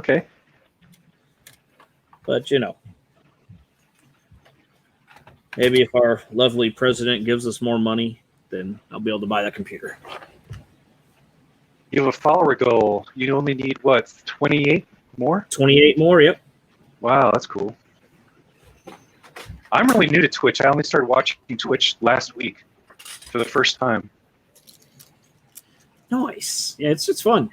Okay. But, maybe if our lovely president gives us more money, then I'll be able to buy that computer. You have a follower goal. You only need, what, 28 more? 28 more, yep. Wow, that's cool. I'm really new to Twitch. I only started watching Twitch last week for the first time. Nice. Yeah, it's fun.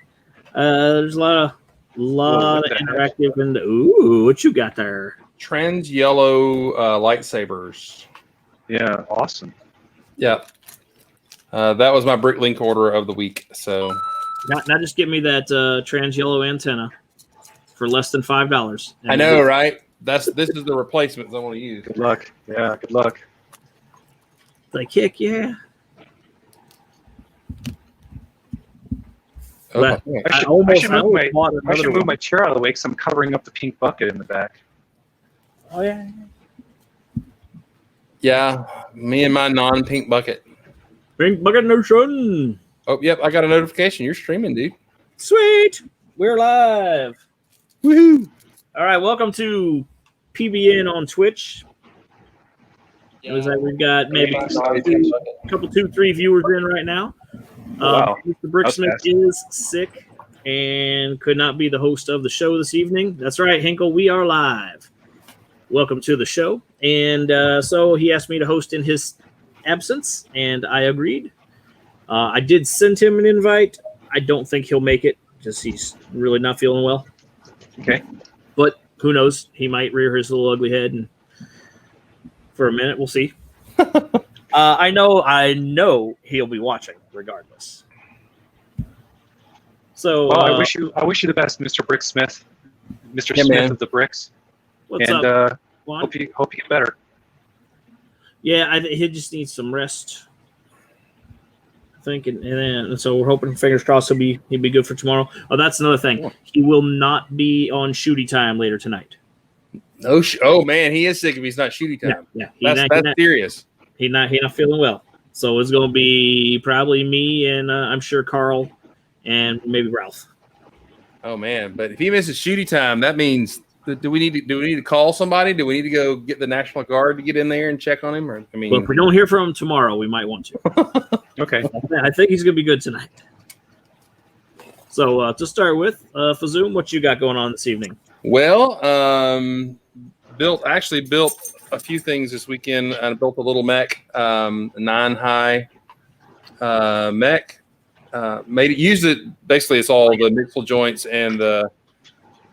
There's a lot of interactive and ooh, what you got there? Trans yellow lightsabers. Yeah, awesome. Yeah. That was my Bricklink order of the week. So Now just give me that trans yellow antenna for less than $5. I know, right? This is the replacements I want to use. Good luck. Yeah, good luck. Like, heck yeah. Okay. I should move my chair out of the way because I'm covering up the pink bucket in the back. Oh, yeah. Yeah, me and my non-pink bucket. Pink bucket notion. Oh, yep, I got a notification. You're streaming, dude. Sweet. We're live. Woohoo! All right, welcome to PBN on Twitch. It was like we've got maybe a couple, 2-3 viewers in right now. Wow. Mr. Bricksmith is sick and could not be the host of the show this evening. That's right, Hinkle, we are live. Welcome to the show. And so he asked me to host in his absence, and I agreed. I did send him an invite. I don't think he'll make it, just he's really not feeling well. Okay. But who knows? He might rear his little ugly head, and for a minute, we'll see. I know he'll be watching regardless. So I wish you the best, Mr. Bricksmith, Mr. Smith man. of the Bricks. What's and up? Hope you get better. Yeah, he just needs some rest. I think, and so we're hoping, fingers crossed, he'll be good for tomorrow. Oh, that's another thing. Cool. He will not be on shooty time later tonight. No, oh man, he is sick if he's not shooting time. Yeah, that's serious. He's not feeling well. So it's going to be probably me and I'm sure Carl and maybe Ralph. Oh man, but if he misses shooting time, that means do we need to call somebody? Do we need to go get the National Guard to get in there and check on him? Or Well, if we don't hear from him tomorrow, we might want to. Okay. I think he's going to be good tonight. So to start with, Fazoom, what you got going on this evening? Well, built a few things this weekend. I built a little mech, 9-high mech. Used it. Basically, it's all the mixel joints and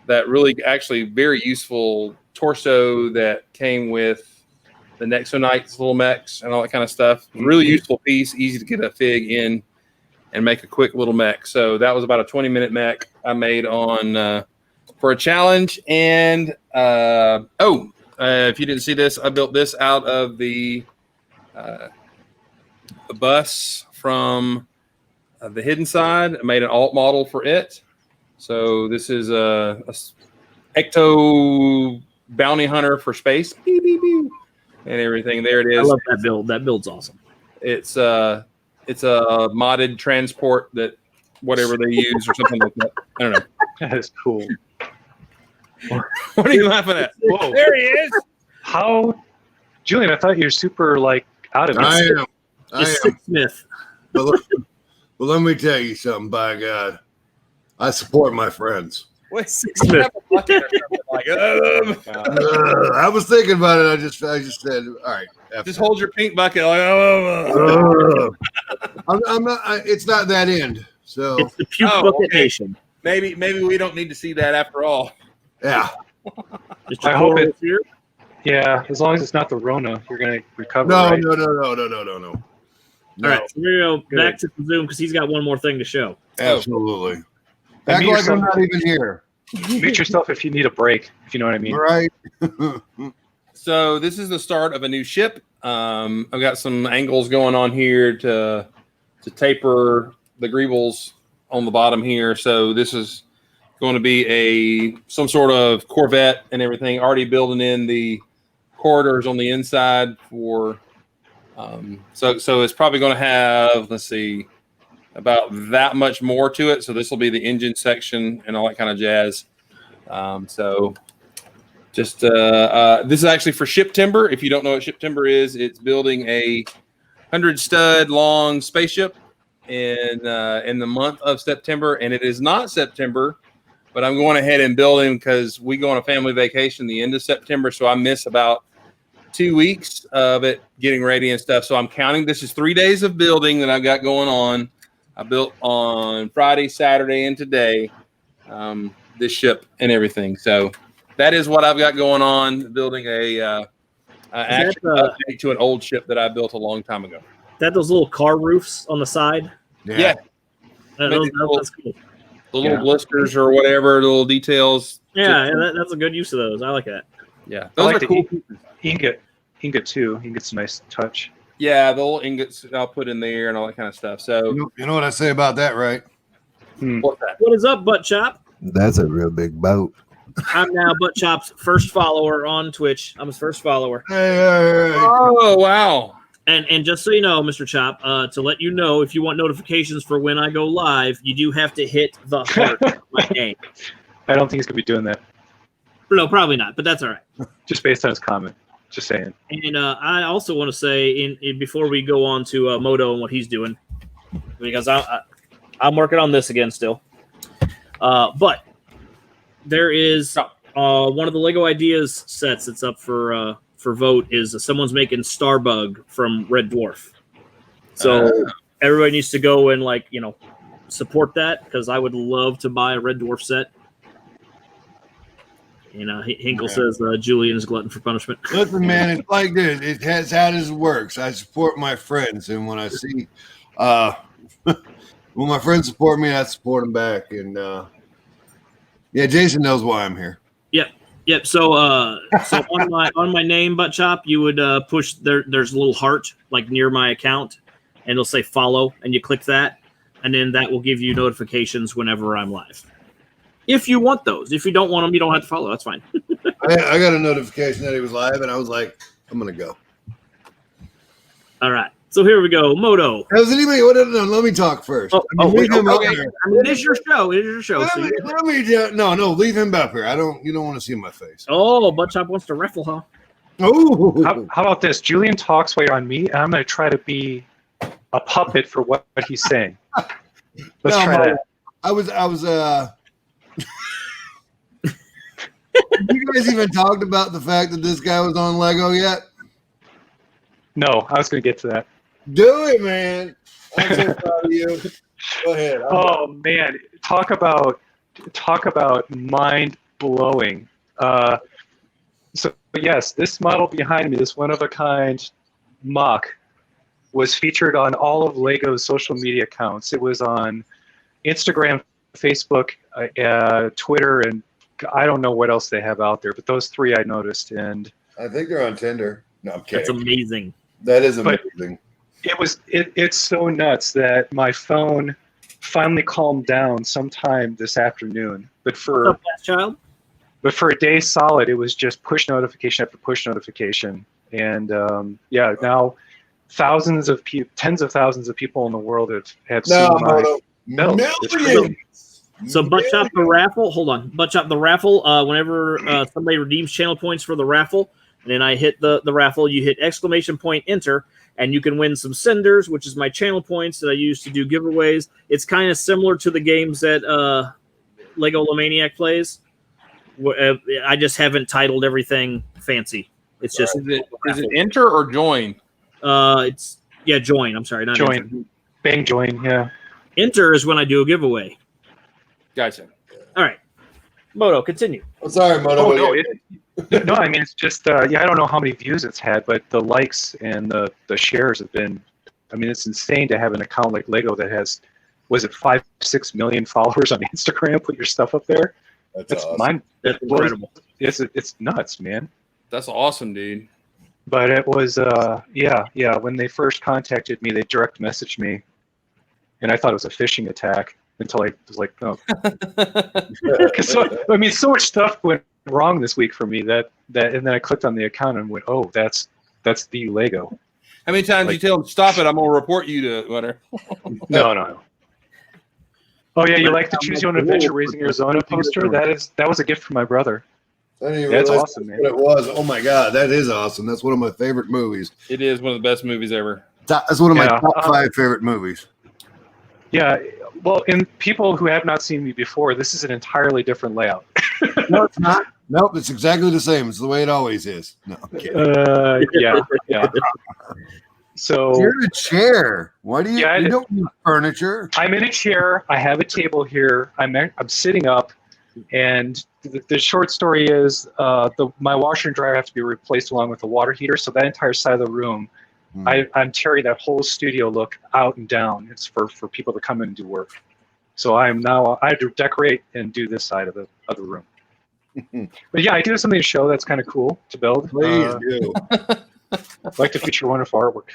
that really actually very useful torso that came with the Nexonites little mechs and all that kind of stuff. Really useful piece, easy to get a fig in and make a quick little mech. So that was about a 20-minute mech I made on for a challenge. And if you didn't see this, I built this out of the bus from the Hidden Side. I made an alt model for it. So this is a Ecto bounty hunter for space. Beep, beep, beep, and everything. There it is. I love that build. That build's awesome. It's a modded transport that whatever they use or something like that. I don't know. That is cool. What are you laughing at? Whoa. There he is. How, Julian? I thought you were super out of it. I am. Smith. But let me tell you something. By God, I support my friends. Wait, Smith. like, I was thinking about it. I just said, all right. just hold your pink bucket. Like, I'm not. It's not that end. So It's the puke bucket nation. maybe we don't need to see that after all. yeah. I hope it's here. Yeah, as long as it's not the Rona, you're gonna recover. No. Right? All right, so we're going to go back to the Zoom because he's got one more thing to show. Absolutely. Act like I'm not even here. Mute yourself if you need a break, if you know what I mean. Right. So this is the start of a new ship. I've got some angles going on here to taper the greebles on the bottom here. So this is going to be some sort of Corvette and everything, already building in the corridors on the inside for. So it's probably going to have, let's see, about that much more to it. So this will be the engine section and all that kind of jazz. So just this is actually for Ship Timber. If you don't know what Ship Timber is, it's building a 100 stud long spaceship in the month of September, and it is not September, but I'm going ahead and building because we go on a family vacation the end of September, so I miss about 2 weeks of it getting ready and stuff. So I'm counting. This is 3 days of building that I've got going on. I built on Friday, Saturday, and today this ship and everything. So that is what I've got going on. Building a update to an old ship that I built a long time ago. That those little car roofs on the side. Yeah. That's cool. The little blisters or whatever, the little details. Yeah, that's a good use of those. I like that. Yeah, those are cool. Ingot too. Ingot's a nice touch. Yeah, the little ingots I'll put in there and all that kind of stuff. So you know what I say about that, right? What's that? What is up, Butt Chop? That's a real big boat. I'm now Butt Chop's first follower on Twitch. I'm his first follower. Hey. Oh wow! And just so you know, Mr. Chop, to let you know, if you want notifications for when I go live, you do have to hit the heart of my name. I don't think he's gonna be doing that. No, probably not. But that's all right. Just based on his comment. Just saying. And I also want to say, in before we go on to Moto and what he's doing, because I'm working on this again still. But there is one of the Lego Ideas sets that's up for vote is someone's making Starbug from Red Dwarf. So everybody needs to go and support that because I would love to buy a Red Dwarf set. Hinkle says Julian is glutton for punishment. Listen, man, it's like this. It has how this works. I support my friends, and when I see when my friends support me, I support them back. And Jason knows why I'm here. Yep. So on my name, Butt Chop, you would push there's a little heart near my account, and it'll say follow, and you click that, and then that will give you notifications whenever I'm live. If you want those. If you don't want them, you don't have to follow. That's fine. I got a notification that he was live, and I was like, I'm going to go. All right. So here we go. Moto. Let me talk first. It is your show. It is your show. Leave him up here. You don't want to see my face. Oh, Butt Chop wants to raffle, huh? Oh. How about this? Julian talks while you're on me, and I'm going to try to be a puppet for what he's saying. Let's try that. I was you guys even talked about the fact that this guy was on Lego yet? No, I was going to get to that. Do it, man. I'm so proud of you. Go ahead. Man, talk about mind blowing. So yes, this model behind me, this one of a kind mock, was featured on all of Lego's social media accounts. It was on Instagram, Facebook, Twitter, and I don't know what else they have out there, but those three I noticed, and I think they're on Tinder. No, I'm kidding. That's amazing. That is amazing. It's so nuts that my phone finally calmed down sometime this afternoon. But for a day solid, it was just push notification after push notification, and now tens of thousands of people in the world have seen my millions. So Butt Chop the raffle. Hold on, Butt Chop the raffle. Whenever somebody redeems channel points for the raffle, and then I hit the raffle, you hit exclamation point enter, and you can win some senders, which is my channel points that I use to do giveaways. It's kind of similar to the games that Lego Lomaniac plays. I just haven't titled everything fancy. It's just is it enter or join? It's join. I'm sorry, not join. Enter. Bang join. Yeah. Enter is when I do a giveaway. Gotcha. All right, Moto, continue. I'm sorry, Moto. No, I mean, it's just, I don't know how many views it's had, but the likes and the shares have been, it's insane to have an account like Lego that has, 5-6 million followers on Instagram, put your stuff up there. That's awesome. That's incredible. It's nuts, man. That's awesome, dude. But it was, when they first contacted me, they direct messaged me, and I thought it was a phishing attack. Until I was like, oh, so much stuff went wrong this week for me that, and then I clicked on the account and went, oh, that's the Lego. How many times you tell them stop it? I'm gonna report you to whatever. No. Oh yeah, you like the Choose Your Own Adventure Raising Arizona poster? That was a gift from my brother. I didn't even That's realize awesome, man. what it was. Oh my god, that is awesome. That's one of my favorite movies. It is one of the best movies ever. That's one of my Yeah, top 5 favorite movies. Yeah, well, in people who have not seen me before, this is an entirely different layout. No, it's not. Nope, it's exactly the same. It's the way it always is. No, I'm kidding. Yeah. So You're in a chair. Why do you? Yeah, you don't need furniture. I'm in a chair. I have a table here. I'm sitting up, and the short story is my washer and dryer have to be replaced along with the water heater. So that entire side of the room, I'm tearing that whole studio look out and down. It's for people to come in and do work. So I have to decorate and do this side of the room. But yeah, I do have something to show that's kind of cool to build. Please do. I'd like to feature one of artwork.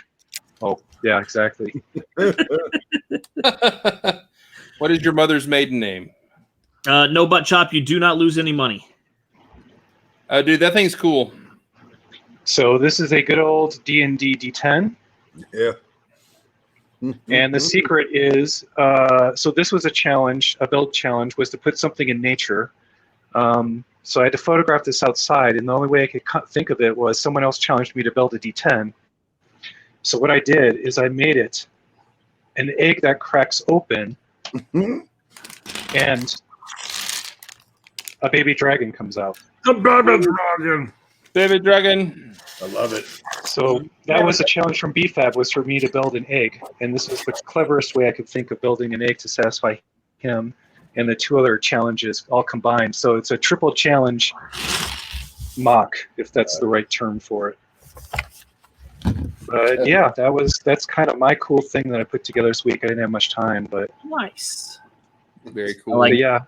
Oh, yeah, exactly. What is your mother's maiden name? No butt chop. You do not lose any money. Dude, that thing's cool. So this is a good old D&D D10. Yeah. And the secret is, so this was a challenge, a build challenge, was to put something in nature. So I had to photograph this outside, and the only way I could think of it was someone else challenged me to build a D10. So what I did is I made it an egg that cracks open, and a baby dragon comes out. The baby dragon. Baby Dragon. I love it. So that was a challenge from BFAB, was for me to build an egg, and this was the cleverest way I could think of building an egg to satisfy him and the 2 other challenges all combined. So it's a triple challenge mock, if that's the right term for it. But yeah, that's kind of my cool thing that I put together this week. I didn't have much time, but Nice. Very I cool. like but yeah,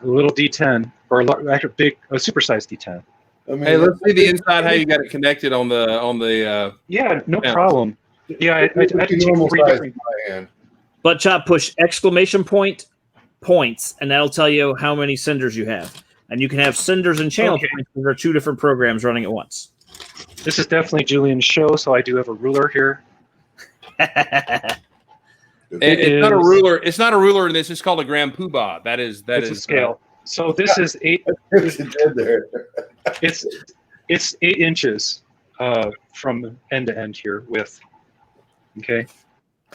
a little D10 or a supersized D10. I mean, Hey, let's see the inside. How you got it connected on the. Yeah, no Yeah. problem. Yeah, I had to take normal 3 size different. in my hand. Butt chop push exclamation point points, and that'll tell you how many cinders you have. And you can have cinders and channel Okay. points. There are 2 different programs running at once. This is definitely Julian's show, so I do have a ruler here. It's not a ruler. It's not a ruler in this. It's called a gram poobah. That is A scale. So this is 8. It's dead there. It's 8 inches from end to end here width. Okay,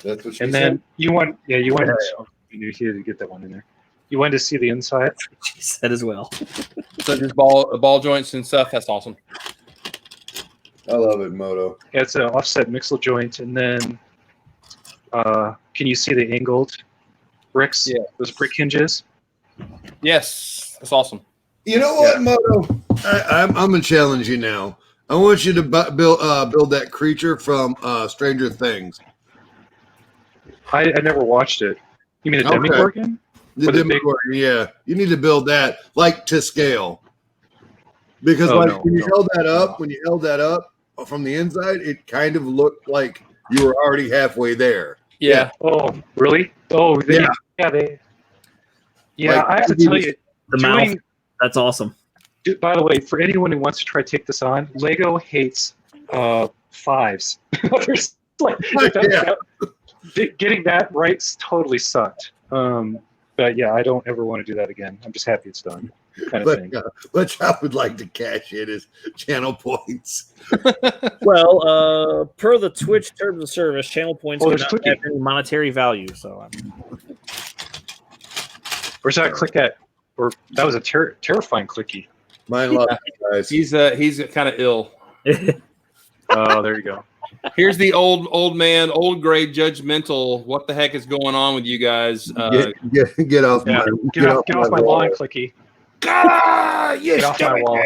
That's what she and said. then you want you to get that one in there. You wanted to see the inside. She said as well. So just ball joints and stuff. That's awesome. I love it, Moto. Yeah, it's an offset mixel joint, and then can you see the angled bricks? Yeah. Those brick hinges. Yes, that's awesome. You know what, Moto? I'm gonna challenge you now. I want you to build that creature from Stranger Things. I never watched it. You mean the Okay. Demogorgon? The Or the big- Demogorgon, yeah. You need to build that like to scale. Because Oh, when you held that up from the inside, it kind of looked like you were already halfway there. Yeah. Oh, really? Oh, Yeah. Yeah, Like, I have to tell you, The doing- mouth. That's awesome. Dude, by the way, for anyone who wants to try to take this on, Lego hates 5s. There's like getting that right totally sucked. But yeah, I don't ever want to do that again. I'm just happy it's done, kind of thing. But I would like to cash in his channel points. Well, per the Twitch terms of service, channel points Oh, do there's not clicking. have any monetary value. So Where's that click at? Or that was a terrifying clicky. Mine love you guys. He's kind of ill. Oh, there you go. Here's the old man, old gray, judgmental. What the heck is going on with you guys? Get off Yeah, my get off my wall. lawn, clicky. You Get off my wall.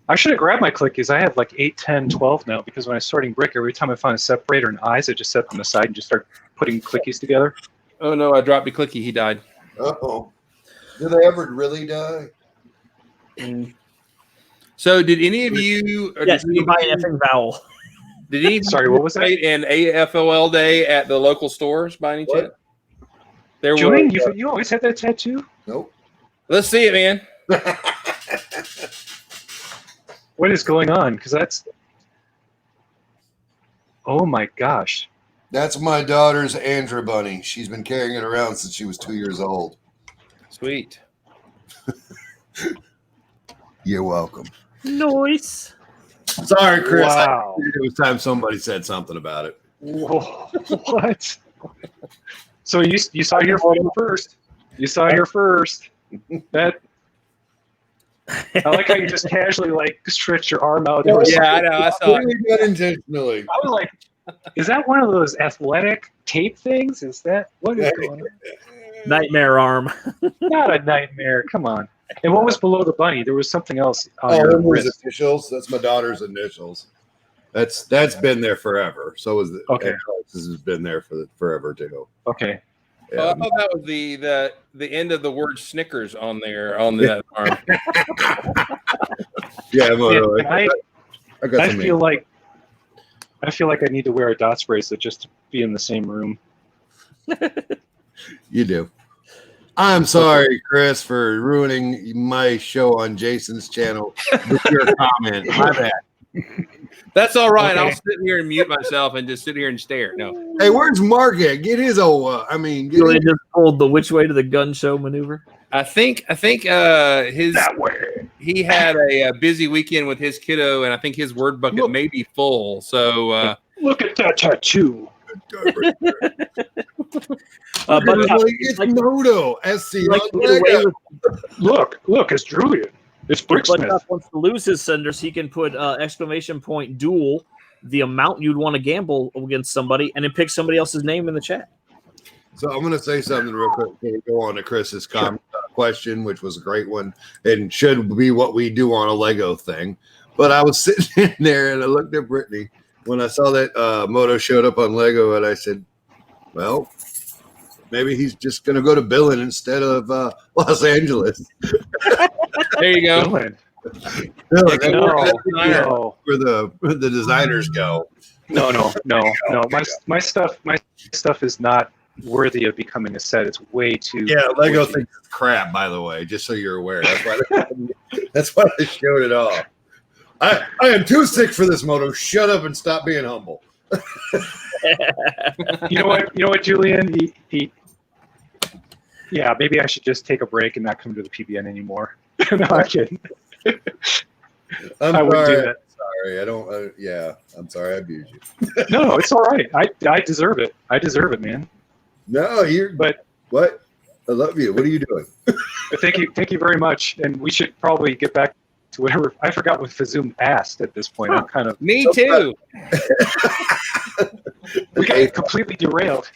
I should have grabbed my clickies. I have like 8, 10, 12 now because when I was sorting brick, every time I found a separator and eyes, I just set them aside and just start putting clickies together. Oh no, I dropped the clicky. He died. Uh-oh. Did they ever really die? So did any of you? Or yes, did you buy an effing vowel. Did any of Sorry, you what was that? participate in AFOL day at the local stores by any What? chance? There Julian, was. you always had that tattoo? Nope. Let's see it, man. What is going on? Because that's... Oh my gosh. That's my daughter's Andra bunny. She's been carrying it around since she was 2 years old. Sweet. You're welcome. Nice. Sorry, Chris. Wow. It was time somebody said something about it. Whoa, what? So you saw it here first. You saw it here first. That I like how you just casually like stretch your arm out. Yeah, I know. I saw it. Really unintentionally. I was like, is that one of those athletic tape things? Is that what is going on? Nightmare arm. Not a nightmare. Come on. And what was below the bunny? There was something else on Oh, your them was wrist. initials. That's my daughter's initials. That's been there forever. So is the Okay. This has been there for forever too. Okay. Oh, I thought that was the end of the word Snickers on there on that arm. Yeah, And I got I some. feel like I need to wear a dots bracelet just to be in the same room. You do. I'm sorry, Chris, for ruining my show on Jason's channel with your comment. My bad. That's all right. Okay. I'll sit here and mute myself and just sit here and stare. No. Hey, where's Mark at? Get his old. Get Really his, just pulled the which way to the gun show maneuver. I think his That way. he had a busy weekend with his kiddo, and I think his word bucket may be full. So Look at that tattoo. But it's Moto SC. like to get away with Look, it's Julian. It's If Butt Bricksmith. Chuck wants to lose his senders, he can put exclamation point duel, the amount you'd want to gamble against somebody, and then pick somebody else's name in the chat. So I'm going to say something real quick before we go on to Chris's question, which was a great one and should be what we do on a Lego thing. But I was sitting in there and I looked at Brittany when I saw that Moto showed up on Lego, and I said, well, maybe he's just going to go to Billin instead of Los Angeles. there you go. Dylan. No, where the designers go. No. My stuff is not worthy of becoming a set. It's way too. Yeah, Lego thinks it's crap. By the way, just so you're aware, that's why they showed it off. I am too sick for this, Moto. Shut up and stop being humble. You know what, Julian? Yeah, maybe I should just take a break and not come to the PBN anymore. No, I'm kidding. I wouldn't do that. Sorry, I don't. Yeah, I'm sorry I abused you. No, it's all right. I deserve it. I deserve it, man. No, But what? I love you. What are you doing? thank you very much. And we should probably get back to whatever. I forgot what Fazoom asked at this point. I'm kind of. Me too. We got completely derailed.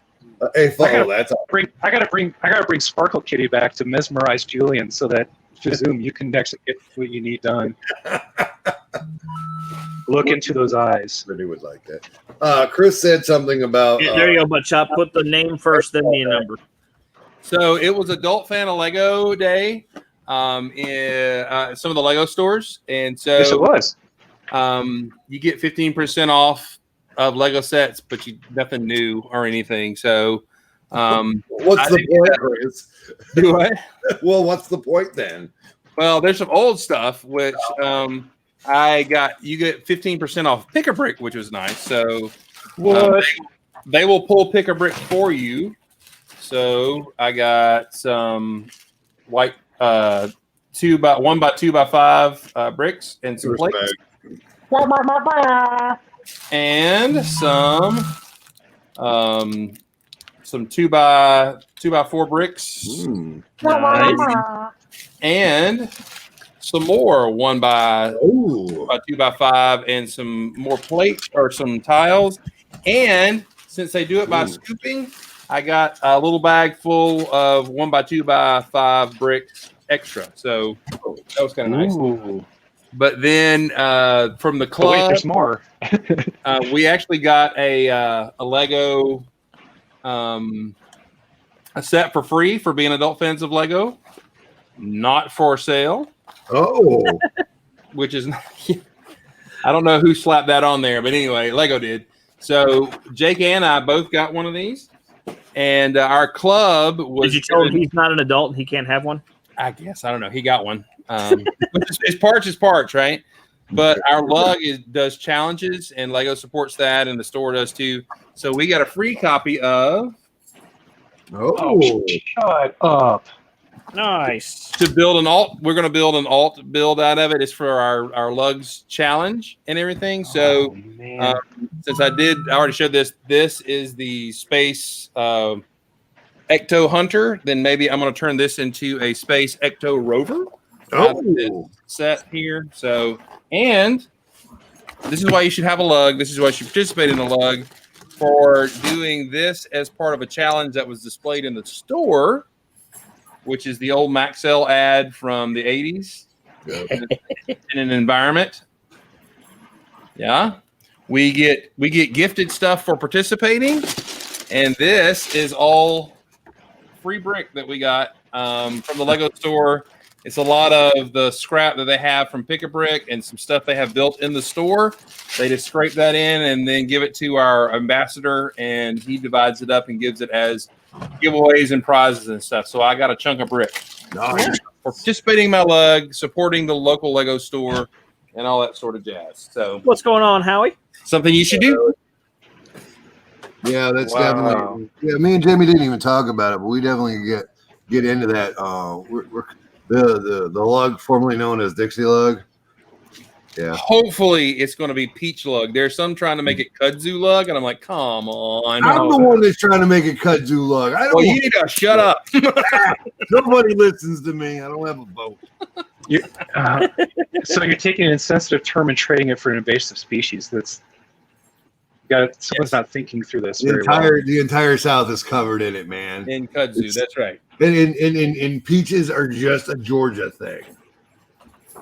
Hey, follow. That's all. I gotta bring Sparkle Kitty back to mesmerize Julian so that Fazoom you can actually get what you need done. Look into those eyes. Really would like that. Chris said something about. There you go, Butt Chop. Put the name first, then the number. So it was Adult Fan of Lego Day in some of the Lego stores, and so Yes, it was. you get 15% off of Lego sets, but nothing new or anything. So what's the point, Chris? do what? Well, what's the point then? Well, there's some old stuff which I got. You get 15% off Pick a Brick, which was nice. So What? they will pull Pick a Brick for you. So I got some white 1 by 2x5 bricks and some plates, and some 2 by 4 bricks. Nice. And some more 1 by Ooh. 2 by 5 and some more plates or some tiles. And since they do it by scooping, I got a little bag full of 1 by 2 by 5 bricks extra. So that was kind of nice. Ooh. But then from the But club, wait, there's more. we actually got a Lego a set for free for being adult fans of Lego. Not for sale. Oh. Which is, I don't know who slapped that on there, but anyway, Lego did. So Jake and I both got one of these, and our club was. Did you tell him he's not an adult and he can't have one? I guess I don't know. He got one. His parts is parts, right? But our lug does challenges, and Lego supports that, and the store does too. So we got a free copy of Shut up. Nice. to build an alt. We're going to build an alt build out of it. It's for our lugs challenge and everything. So Man. since I already showed this. This is the space Ecto Hunter. Then maybe I'm going to turn this into a space Ecto Rover. Set here. So, and this is why you should have a lug. This is why you should participate in a lug for doing this as part of a challenge that was displayed in the store, which is the old Maxell ad from the 80s in an environment. Yeah. We get gifted stuff for participating, and this is all free brick that we got from the Lego store. It's a lot of the scrap that they have from Pick-a-Brick and some stuff they have built in the store. They just scrape that in and then give it to our ambassador, and he divides it up and gives it as giveaways and prizes and stuff. So I got a chunk of brick. Nice. For participating in my lug, supporting the local Lego store, and all that sort of jazz. So What's going on, Howie? something you should do. Yeah, that's definitely. Yeah, me and Jimmy didn't even talk about it, but we definitely get into that. We're the lug formerly known as Dixie Lug. Yeah. Hopefully, it's going to be Peach Lug. There's some trying to make it Kudzu Lug, and I'm like, come on. I'm the one that's trying to make it Kudzu Lug. I don't. Well, you need to shut up. Nobody listens to me. I don't have a vote. So you're taking an insensitive term and trading it for an invasive species. Someone's not thinking through this The entire South is covered in it, man. In Kudzu, that's right. And peaches are just a Georgia thing.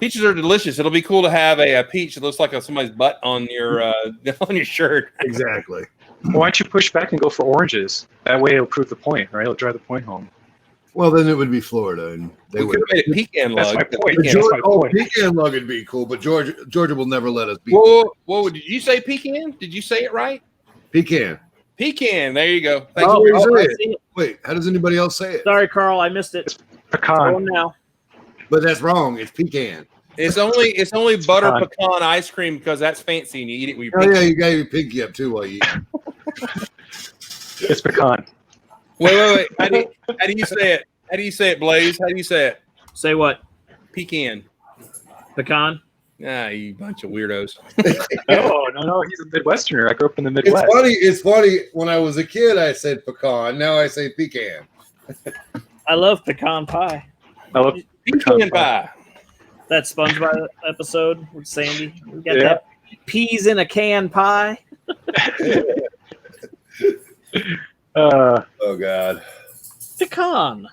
Peaches are delicious. It'll be cool to have a peach that looks like somebody's butt on your on your shirt. Exactly. Why don't you push back and go for oranges? That way it'll prove the point, right? It'll drive the point home. Well, then it would be Florida, and they We could would. have made it pecan That's lug. my point. But Yeah, that's my point. pecan lug would be cool, but Georgia will never let us be. Whoa, did you say pecan? Did you say it right? Pecan. Pecan. There you go. Thanks. Oh, you say I it. see it. Wait, how does anybody else say it? Sorry, Carl, I missed it. Pecan. Oh, now. But that's wrong. It's pecan. It's only butter pecan. pecan ice cream because that's fancy and you eat it with your Oh pinky. yeah, you got your pinky up too while you eat. It's pecan. Wait. How do you say it? How do you say it, Blaze? How do you say it? Say what? Pecan. Pecan? Ah, you bunch of weirdos. No. He's a Midwesterner. I grew up in the Midwest. It's funny. When I was a kid, I said pecan. Now I say pecan. I love pecan pie. I love Pecan pie. That SpongeBob episode with Sandy. We got that peas in a can pie. Oh God. Pecan.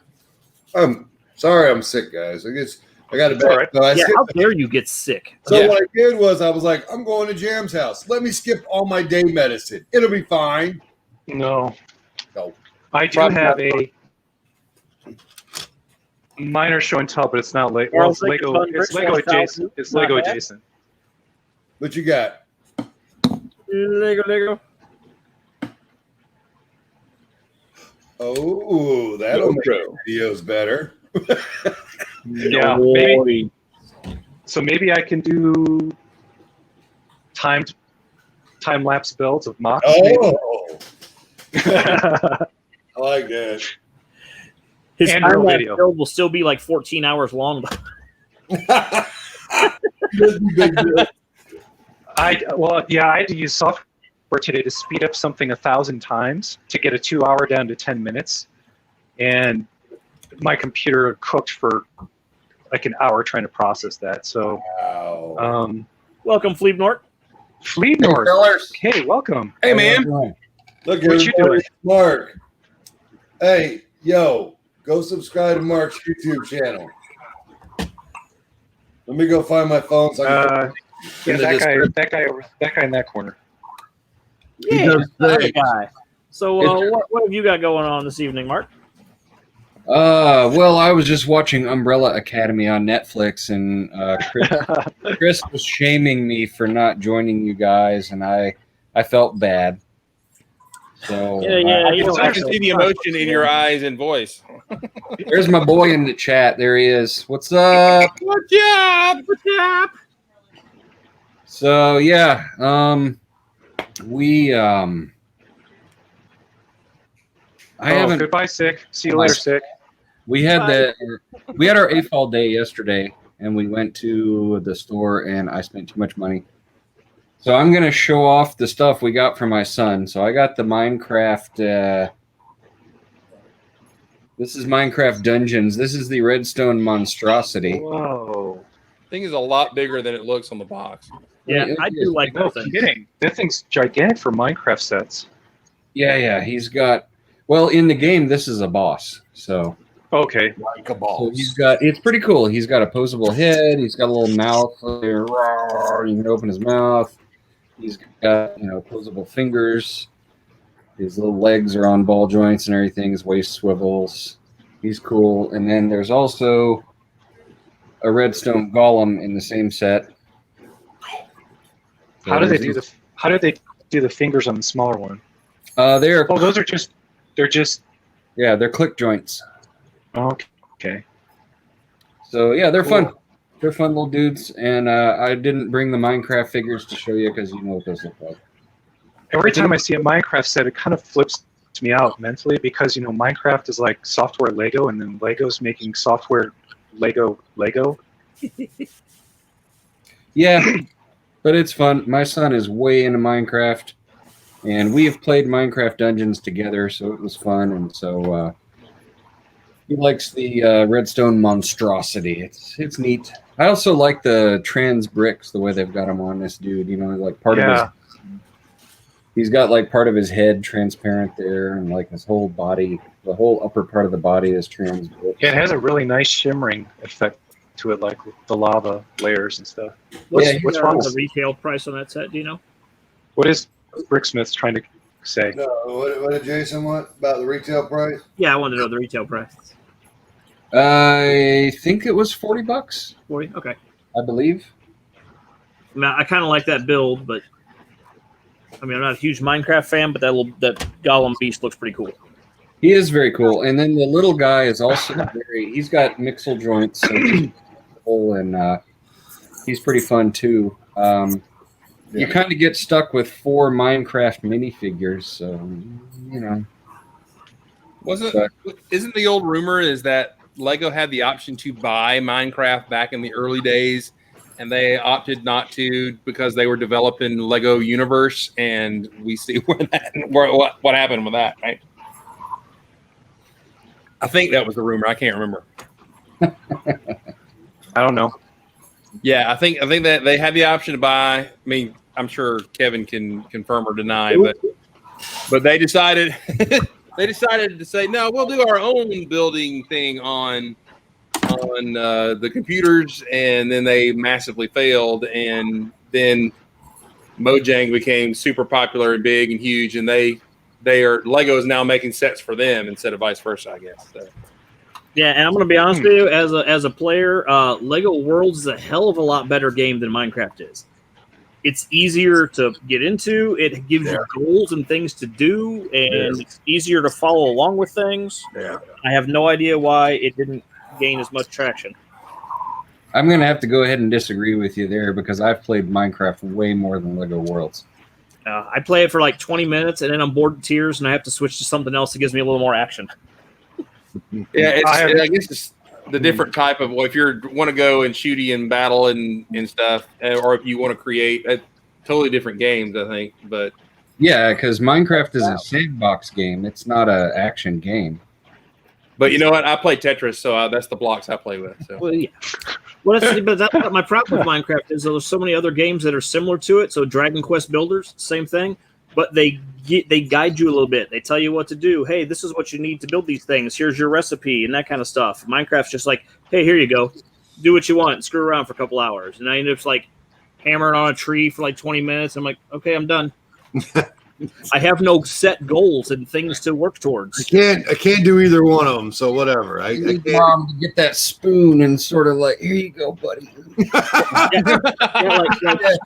I'm sorry. I'm sick, guys. I got it all back. right. So, Yeah, how dare you get sick? so what I did was I was like, I'm going to Jam's house. Let me skip all my day medicine. It'll be fine. No. No. I do have a minor show and tell, but it's not Lego. Well, it's Lego. It's Lego adjacent. It's Lego adjacent. What you got? Lego. Oh, that'll make videos better. Yeah, maybe. So maybe I can do time lapse builds of mocks. Oh, I like that. His And real time lapse video. build will still be like 14 hours long. I had to use software today to speed up something 1,000 times to get a 2 hour down to 10 minutes, and my computer cooked for like an hour trying to process that. So, Wow. Welcome, Fleebnort. Fleebnord. Hey, welcome. Hey, man. Look, What you doing? Mark. Hey, yo, go subscribe to Mark's YouTube channel. Let me go find my phone. So I can that guy in that corner. Yeah, does the other things. guy. So, what have you got going on this evening, Mark? Well, I was just watching Umbrella Academy on Netflix, and Chris was shaming me for not joining you guys, and I felt bad. So Yeah. I can see the emotion in your eyes and voice. there's my boy in the chat. There he is. What's up? Good job. So yeah, we I haven't. Goodbye, sick. See you later, sick. We had our AFOL day yesterday, and we went to the store, and I spent too much money. So I'm gonna show off the stuff we got for my son. So I got the Minecraft. This is Minecraft Dungeons. This is the Redstone Monstrosity. Whoa. Thing is a lot bigger than it looks on the box. Yeah, I do like No that thing. kidding. That thing's gigantic for Minecraft sets. Yeah. He's got. Well, in the game, this is a boss. So. Okay. Like a So ball. it's pretty cool. He's got a posable head. He's got a little mouth. You can open his mouth. He's got, posable fingers. His little legs are on ball joints and everything. His waist swivels. He's cool. And then there's also a redstone golem in the same set. How did they do the fingers on the smaller one? They're They're just they're click joints. okay. So yeah, they're Cool. fun. They're fun little dudes. And I didn't bring the Minecraft figures to show you because you know what those look like. Every time I see a Minecraft set, it kind of flips me out mentally because Minecraft is like software Lego, and then Lego's making software Lego. Yeah, but it's fun. My son is way into Minecraft, and we have played Minecraft Dungeons together, so it was fun. And so he likes the Redstone Monstrosity. It's neat. I also like the trans bricks, the way they've got them on this dude. Like part of his. He's got like part of his head transparent there, and like his whole body, the whole upper part of the body is trans bricks. Yeah, it has a really nice shimmering effect to it, like the lava layers and stuff. What's wrong with the retail price on that set? Do you know? What is Bricksmith trying to say? No, what did Jason want about the retail price? Yeah, I wanted to know the retail price. I think it was $40. 40? Okay. I believe. Now, I kind of like that build, but I'm not a huge Minecraft fan, but that golem beast looks pretty cool. He is very cool, and then the little guy is also he's got mixel joints, and he's pretty fun too. You kind of get stuck with 4 Minecraft minifigures, so Isn't the old rumor is that Lego had the option to buy Minecraft back in the early days, and they opted not to because they were developing Lego Universe, and we see what happened with that, right? I think that was the rumor. I can't remember. I don't know. Yeah, I think that they had the option to buy. I mean, I'm sure Kevin can confirm or deny, but they decided to say no. We'll do our own building thing on the computers, and then they massively failed, and then Mojang became super popular and big and huge, and Lego is now making sets for them instead of vice versa, I guess. So. Yeah, and I'm going to be honest with you, as a player, Lego Worlds is a hell of a lot better game than Minecraft is. It's easier to get into. It gives you goals and things to do, and it's easier to follow along with things. Yeah. I have no idea why it didn't gain as much traction. I'm going to have to go ahead and disagree with you there because I've played Minecraft way more than Lego Worlds. I play it for like 20 minutes, and then I'm bored to tears, and I have to switch to something else that gives me a little more action. Yeah, I guess it's the different type of. Well, if you want to go and shooty and battle and stuff, or if you want to create totally different games, I think. But yeah, because Minecraft is a sandbox game; it's not an action game. But you know what? I play Tetris, so that's the blocks I play with. So. Well, yeah. Well, that's my problem with Minecraft is there's so many other games that are similar to it. So Dragon Quest Builders, same thing, but they guide you a little bit. They tell you what to do. Hey, this is what you need to build these things. Here's your recipe and that kind of stuff. Minecraft's just like, hey, here you go. Do what you want. Screw around for a couple hours. And I end up like hammering on a tree for like 20 minutes. I'm like, okay, I'm done. I have no set goals and things to work towards. I can't do either one of them, so whatever. I need can't. Mom to get that spoon and sort of like, here you go, buddy.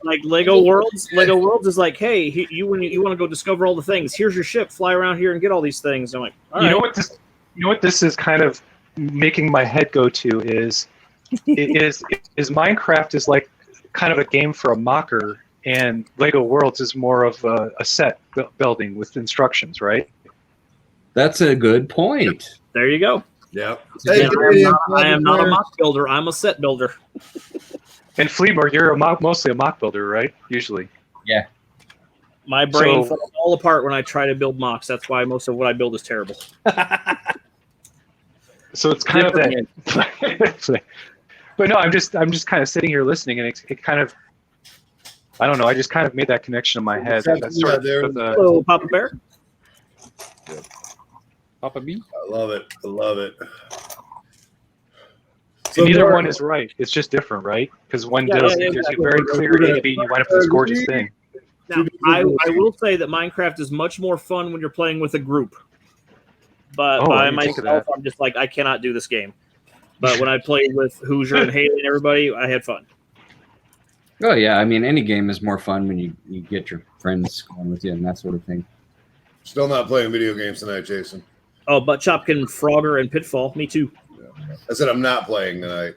Like Lego Worlds. Lego Worlds is like, hey, you want to go discover all the things. Here's your ship. Fly around here and get all these things. I'm like, all right. You know what this is kind of making my head go to is Minecraft is like kind of a game for a mocker, and Lego Worlds is more of a set building with instructions, right? That's a good point. There you go. Yeah. Again, I am not a mock builder. I'm a set builder. And Fleemore, you're mostly a mock builder, right? Usually. Yeah. My brain falls all apart when I try to build mocks. That's why most of what I build is terrible. So it's kind of that. But no, I'm just kind of sitting here listening, and it kind of, I don't know. I just kind of made that connection in my head. That's sort of Hello, Papa Bear. Papa B. I love it. I love it. So neither one is right. It's just different, right? Because one gives you very clear A, B, and you wind up with this gorgeous thing. Now, I will say that Minecraft is much more fun when you're playing with a group. But by myself, I'm just like, I cannot do this game. But when I played with Hoosier and Haley and everybody, I had fun. Oh, yeah. I mean, any game is more fun when you get your friends going with you and that sort of thing. Still not playing video games tonight, Jason. Oh, Butt Chopkin, Frogger, and Pitfall. Me too. I said I'm not playing tonight.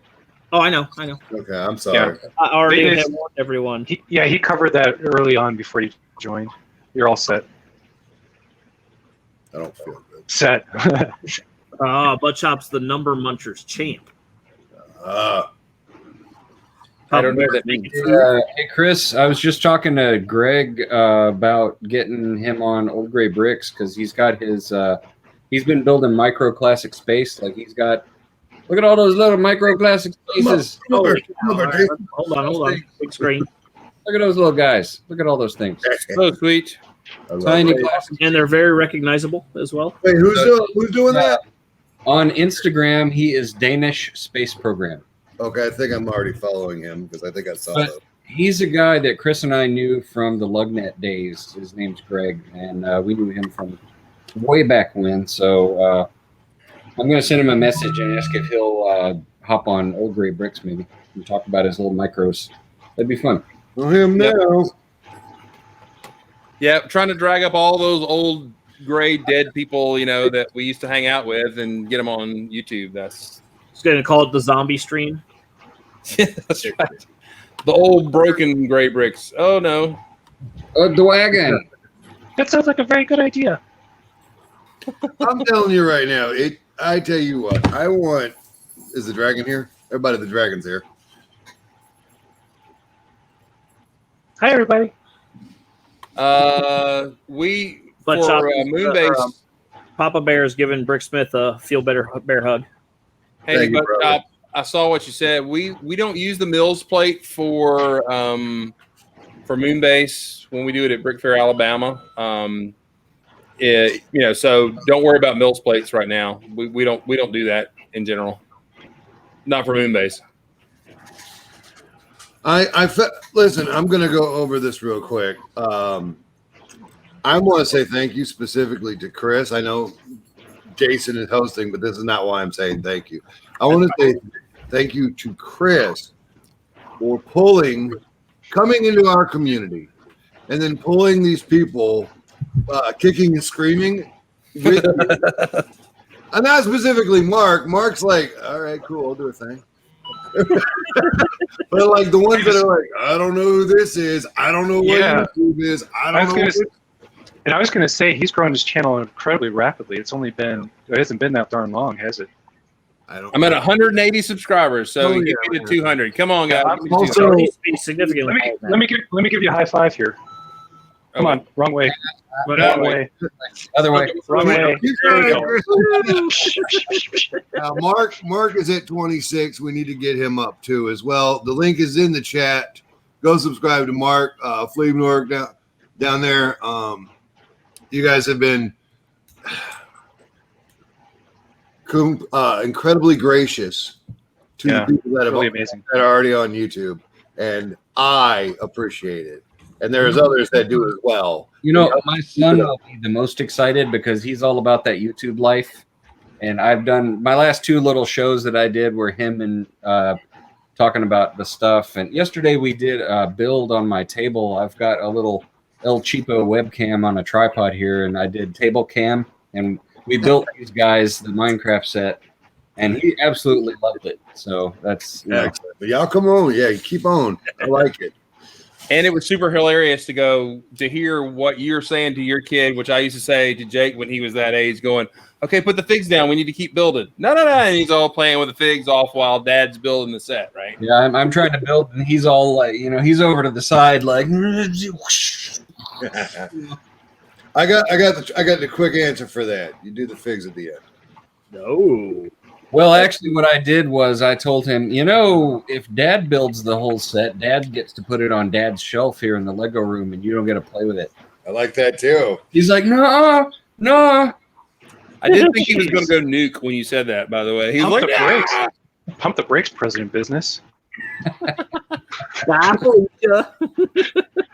Oh, I know. Okay, I'm sorry. Yeah. I already have warned everyone. He covered that early on before you joined. You're all set. I don't feel good. Set. Butt Chop's the number munchers champ. I don't know what that means. Hey, Chris, I was just talking to Greg about getting him on Old Gray Bricks because he's got his he's been building micro classic space. Like he's got, look at all those little micro classic spaces. Hold on. Big screen. Look at those little guys. Look at all those things. So sweet. Tiny classic. And they're very recognizable as well. Wait, who's doing that? On Instagram, he is Danish Space Program. Okay, I think I'm already following him because I think I saw But that. he's a guy that Chris and I knew from the Lugnet days. His name's Greg, and we knew him from way back when. So I'm going to send him a message and ask if he'll hop on Old Gray Bricks maybe and talk about his little micros. That'd be fun. Well, him now. Yeah, trying to drag up all those old gray dead people, that we used to hang out with and get them on YouTube. That's Just going to call it the zombie stream. that's right. The old broken gray bricks. Oh no. The wagon. That sounds like a very good idea. I'm telling you right now. I tell you what. I want. Is the dragon here? Everybody, the dragon's here. Hi, everybody. We But for Chop, Moonbase. Papa Bear is giving Bricksmith a feel better bear hug. Hey, Thank you, but brother. I saw what you said. We don't use the Mills plate for Moonbase when we do it at Brick Fair, Alabama. So don't worry about Mills plates right now. We don't do that in general. Not for Moonbase. Listen, I'm going to go over this real quick. I want to say thank you specifically to Chris. I know Jason is hosting, but this is not why I'm saying thank you. I want to say thank you to Chris for coming into our community and then pulling these people, kicking and screaming. And not specifically Mark. Mark's like, all right, cool, I'll do a thing. But like the ones that are like, I don't know who this is. I don't know what YouTube is. I was going to say he's grown his channel incredibly rapidly. It hasn't been that darn long, has it? I'm at 180 subscribers, so get me to 200. Come on, guys. Also, Significantly. Let me give you a high five here. Come on, wrong way. Wrong way. Other way. Wrong way. There we go. Mark is at 26. We need to get him up too as well. The link is in the chat. Go subscribe to Mark Fleemore down there. You guys have been incredibly gracious to the people that really amazing. That are already on YouTube, and I appreciate it. And there's others that do as well. My son will be the most excited because he's all about that YouTube life. And I've done my last two little shows that I did were him and talking about the stuff. And yesterday we did a build on my table. I've got a little El Cheapo webcam on a tripod here, and I did table cam. And we built these guys the Minecraft set. and he absolutely loved it. So that's Excellent. But y'all come on. Yeah, keep on. I like it. And it was super hilarious to hear what you're saying to your kid, which I used to say to Jake when he was that age, going, okay, put the figs down. We need to keep building. No. And he's all playing with the figs off while Dad's building the set, right? Yeah, I'm trying to build, and he's all like, he's over to the side like. I got the quick answer for that. You do the figs at the end. No. Well, actually, what I did was I told him, if Dad builds the whole set, Dad gets to put it on Dad's shelf here in the Lego room, and you don't get to play with it. I like that too. He's like, no. I did think he was going to go nuke when you said that, by the way. He was Pump like, the brakes. Pump the brakes, President Business.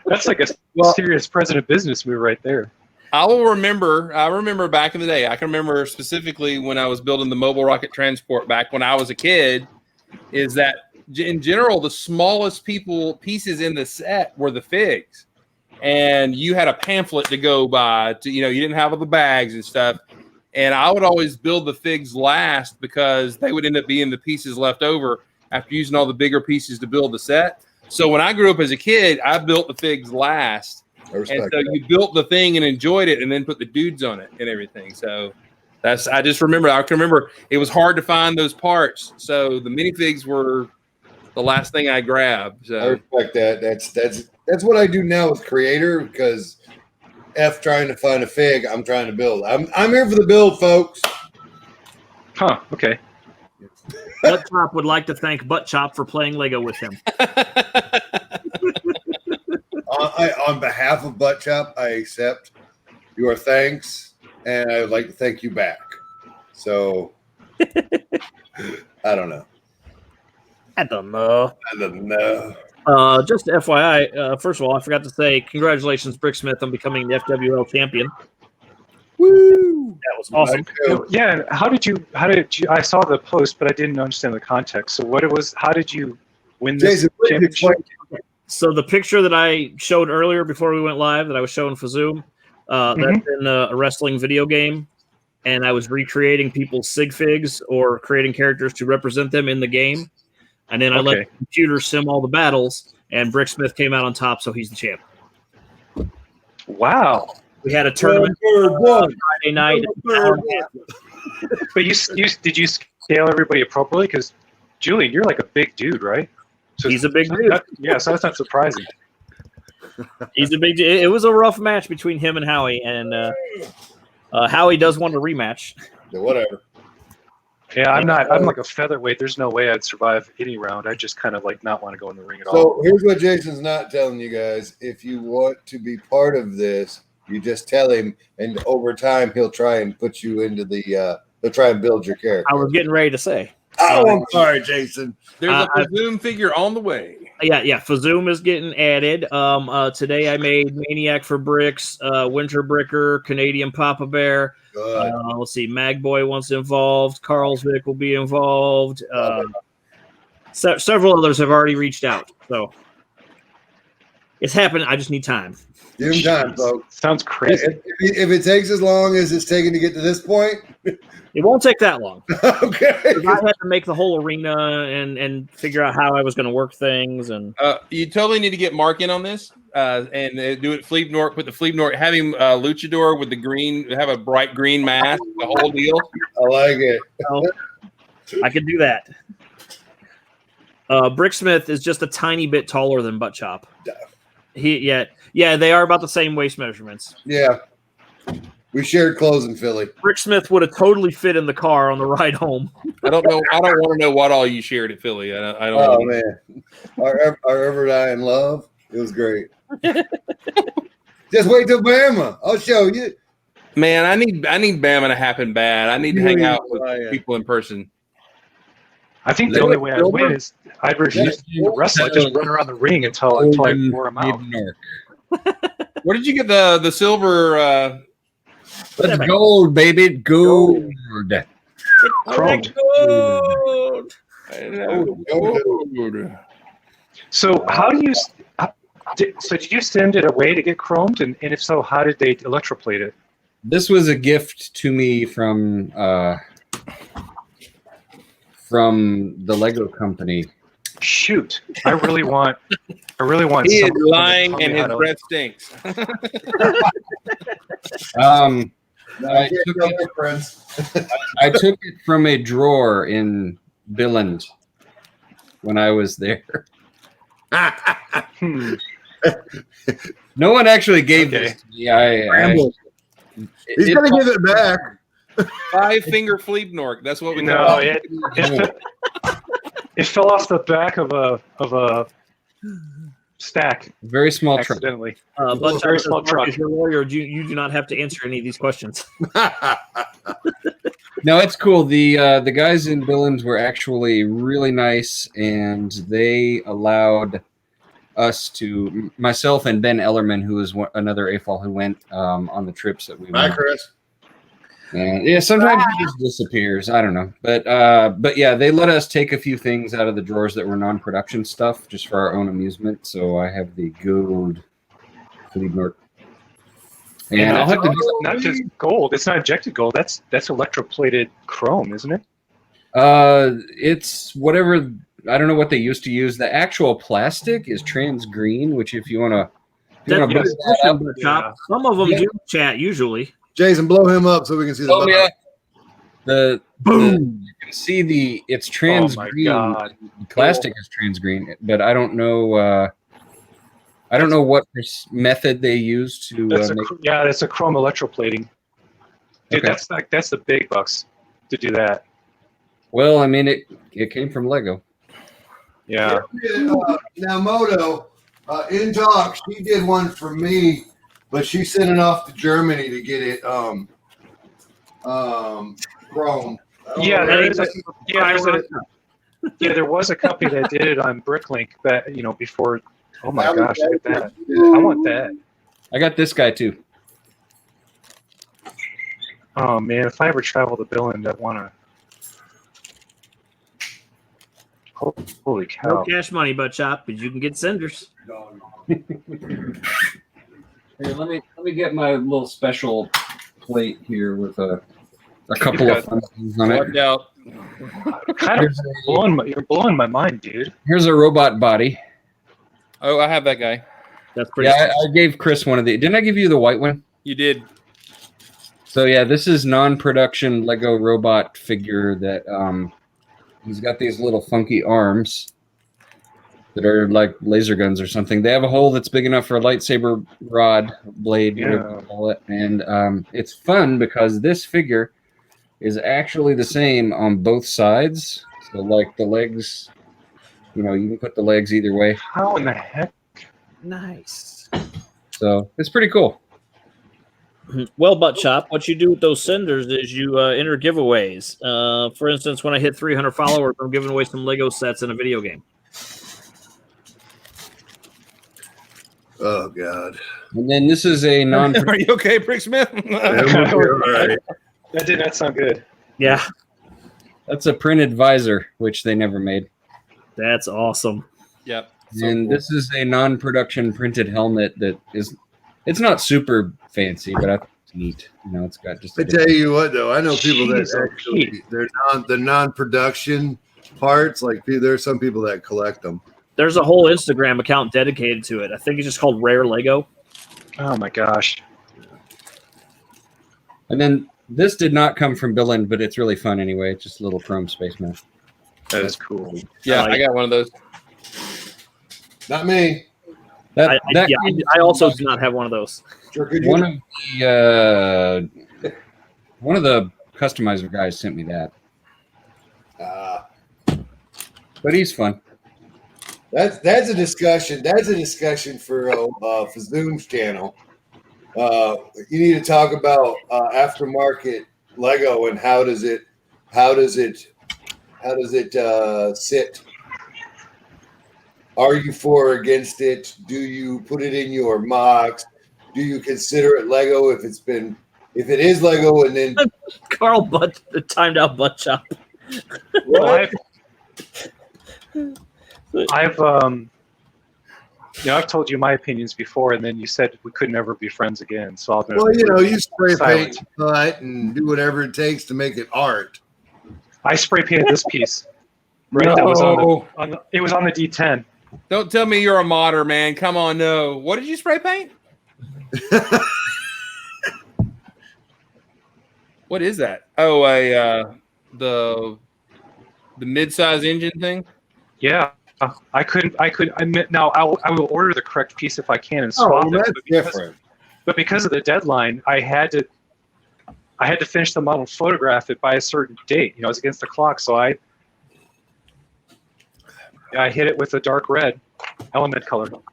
That's like a serious President Business move right there. I remember back in the day. I can remember specifically when I was building the mobile rocket transport back when I was a kid, is that in general, the smallest pieces in the set were the figs. And you had a pamphlet to go by you didn't have all the bags and stuff. And I would always build the figs last because they would end up being the pieces left over after using all the bigger pieces to build the set. So when I grew up as a kid, I built the figs last. And so you built the thing and enjoyed it and then put the dudes on it and everything. So I can remember it was hard to find those parts. So the minifigs were the last thing I grabbed. So I respect that. That's what I do now with Creator, because F trying to find a fig, I'm trying to build. I'm here for the build, folks. Huh, okay. Butt Chop would like to thank Butt Chop for playing Lego with him. On behalf of Butt Chop, I accept your thanks, and I would like to thank you back. So, I don't know. Just FYI, first of all, I forgot to say congratulations, Bricksmith, on becoming the FWL champion. Woo! That was awesome. Yeah, how did you? I saw the post, but I didn't understand the context. So how did you win this Jason, championship? So the picture that I showed earlier before we went live that I was showing for Zoom, that's in a wrestling video game, and I was recreating people's sig figs or creating characters to represent them in the game, and then I let the computer sim all the battles, and Bricksmith came out on top, so he's the champ. Wow! We had a tournament Friday night. But did you scale everybody appropriately? Because Julian, you're like a big dude, right? So he's a big dude. So that's not surprising. He's a big dude. It was a rough match between him and Howie, and Howie does want a rematch. Yeah, whatever. Yeah, I'm like a featherweight. There's no way I'd survive any round. I just kind of like not want to go in the ring at all. So here's what Jason's not telling you guys. If you want to be part of this, you just tell him, and over time he'll try and put you into he'll try and build your character. I was getting ready to say. Oh, I'm sorry, Jason. There's a Zoom figure on the way. Yeah. Fazoom is getting added. Today I made Maniac for Bricks, Winter Bricker, Canadian Papa Bear. Let's see, Magboy wants involved. Carlsvik will be involved. Several others have already reached out. So it's happening. I just need time. Give him time, folks. Sounds crazy. If it takes as long as it's taken to get to this point, it won't take that long. Okay. I had to make the whole arena and figure out how I was going to work things. And you totally need to get Mark in on this and do it. Fleebnork, put the Fleebnork, have him luchador with the green, have a bright green mask, the whole deal. I like it. I could do that. Bricksmith is just a tiny bit taller than Butt Chop. Yeah, they are about the same waist measurements. Yeah. We shared clothes in Philly. Bricksmith would have totally fit in the car on the ride home. I don't know. I don't want to know what all you shared at Philly. I don't. Oh man, our ever dying love. It was great. Just wait till Bama. I'll show you. Man, I need Bama to happen bad. I need to hang out with people in person. I think the only way I'd win is I'd refuse to wrestle. I'd just run around the ring until I wore him out. Where did you get the silver? That's gold, baby. Gold. Chromed. Gold. So how do you? Did you send it away to get chromed? And if so, how did they electroplate it? This was a gift to me from from the Lego company. Shoot, I really want. He is someone to lying tell me and how his to- breath stinks. I took it from a drawer in Billund when I was there. Hmm. No one actually gave Okay. this to me. He's gonna give it back. 5-finger Fleebnork. That's what we No, call it fell off the back of a stack Very small truck. accidentally. But Very small truck. If you're a lawyer, you do not have to answer any of these questions. No, it's cool. The guys in Billings were actually really nice, and they allowed us to, myself and Ben Ellerman, who is another AFOL who went on the trips that we Bye, went. Chris. And yeah, sometimes he just disappears. I don't know, but yeah, they let us take a few things out of the drawers that were non-production stuff, just for our own amusement. So I have the gold Fleebnork. And I'll have to do not just gold. It's not injected gold. That's electroplated chrome, isn't it? it's whatever. I don't know what they used to use. The actual plastic is trans green, which if you want to, Some of them Yeah. do chat usually. Jason, blow him up so we can see the oh button. yeah, the Boom. you can see it's trans Oh my green. God. The plastic is trans green, but I don't know. I don't know what method they use to That's make. that's a chrome electroplating. Dude, Okay. that's the big bucks to do that. Well, I mean, it came from Lego. Yeah. Now, Moto, in talk, she did one for me, but she sent it off to Germany to get it chrome. Yeah, there was a company that did it on Bricklink, but before. Oh my gosh, look at that! I want that. I got this guy too. Oh man, if I ever travel to Billund, I want to. Holy No cow! cash money, but shop, but you can get senders. Here, let me get my little special plate here with a couple of fun things on Watch it. out. Kind of you're blowing my mind, dude. Here's a robot body. Oh, I have that guy. That's pretty. Yeah, I gave Chris one of the. Didn't I give you the white one? You did. So yeah, this is non-production Lego robot figure that he's got these little funky arms that are like laser guns or something. They have a hole that's big enough for a lightsaber rod blade, whatever you call it. And it's fun because this figure is actually the same on both sides. So like the legs, you can put the legs either way. How in the heck? Nice. So it's pretty cool. Well, Butt Chop, what you do with those senders is you enter giveaways. For instance, when I hit 300 followers, I'm giving away some Lego sets in a video game. Oh God! And then this is a non. Are you okay, Brick Smith? All right. That did not sound good. Yeah, That's a printed visor, which they never made. that's awesome. Yep. So And cool. this is a non-production printed helmet that is. It's not super fancy, but I think it's neat. It's got just. I tell you what, though, I know people that Jeez, actually they're the non-production parts. Like there's some people that collect them. There's a whole Instagram account dedicated to it. I think it's just called Rare Lego. Oh my gosh. And then this did not come from Billund, but it's really fun anyway. It's just a little chrome spaceman. That is cool. Yeah, I got one of those. Not me. That I also do not have one of those. Sure, could you? one of the customizer guys sent me that, but he's fun. That's a discussion. That's a discussion for Zoom's channel. You need to talk about aftermarket Lego and how does it sit? Are you for or against it? Do you put it in your mocks? Do you consider it Lego if it is Lego and then Carl timed out Butt Chop. Well, I've I've told you my opinions before, and then you said we could never be friends again. So I'll. well, you spray Silent. paint, cut, and do whatever it takes to make it art. I spray painted this piece. Right, that was No. it was on the D10. Don't tell me you're a modder, man. Come on, no. What did you spray paint? What is that? Oh, the mid-size engine thing. Yeah, now I will order the correct piece if I can and Oh, swap well, it. that's different. But because of the deadline, I had to finish the model and photograph it by a certain date. You know, it was against the clock, so I hit it with a dark red element color. Got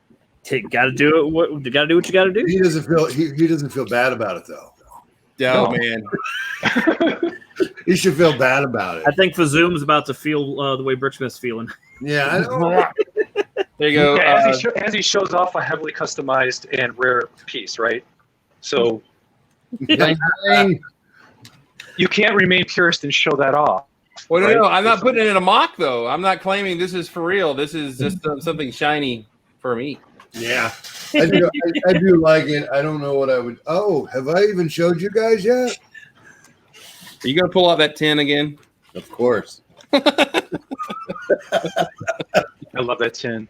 to do it. You got to do what you got to do. He doesn't feel bad about it though. Oh, No. man. He should feel bad about it. I think Fazoom's about to feel the way Bricksmith's feeling. Yeah, I know. There you go. Yeah, as he shows off a heavily customized and rare piece, right? So you can't remain purist and show that off. Well, right? no, I'm not putting it in a mock, though. I'm not claiming this is for real. This is just something shiny for me. Yeah, I do like it. I don't know what I would. Oh, have I even showed you guys yet? Are you going to pull out that 10 again? Of course. I love that tin.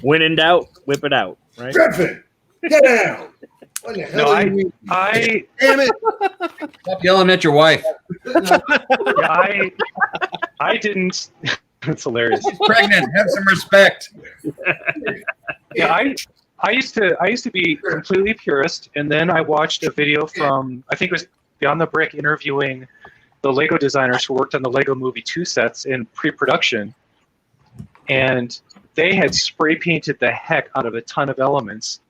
When in doubt, whip it out. Right? Griffin, get down. What the hell No, are you I Damn it. Stop yelling at your wife. I didn't. It's hilarious. She's pregnant. Have some respect. Yeah, I used to be completely purist, and then I watched a video from, I think it was Beyond the Brick, interviewing the Lego designers who worked on the Lego Movie 2 sets in pre-production, and they had spray painted the heck out of a ton of elements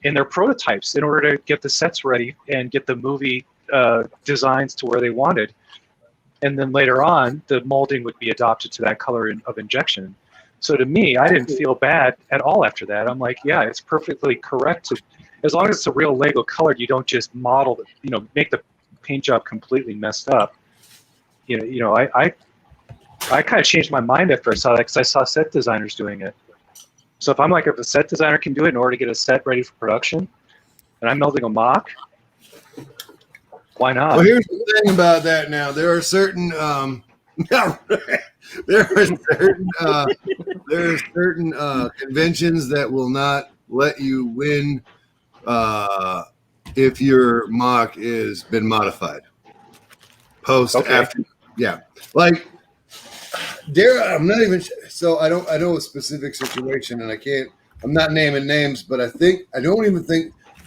in their prototypes in order to get the sets ready and get the movie designs to where they wanted. And then later on, the molding would be adopted to that color of injection. So to me, I didn't feel bad at all after that. I'm like, yeah, it's perfectly correct. As long as it's a real Lego color, you don't just model it, make the paint job completely messed up. I kind of changed my mind after I saw that because I saw set designers doing it. So if a set designer can do it in order to get a set ready for production, and I'm building a mock, why not? Well, here's the thing about that. Now there are certain conventions that will not let you win if your mock has been modified after. Yeah, like I'm not even so I know a specific situation, and I'm not naming names, but I think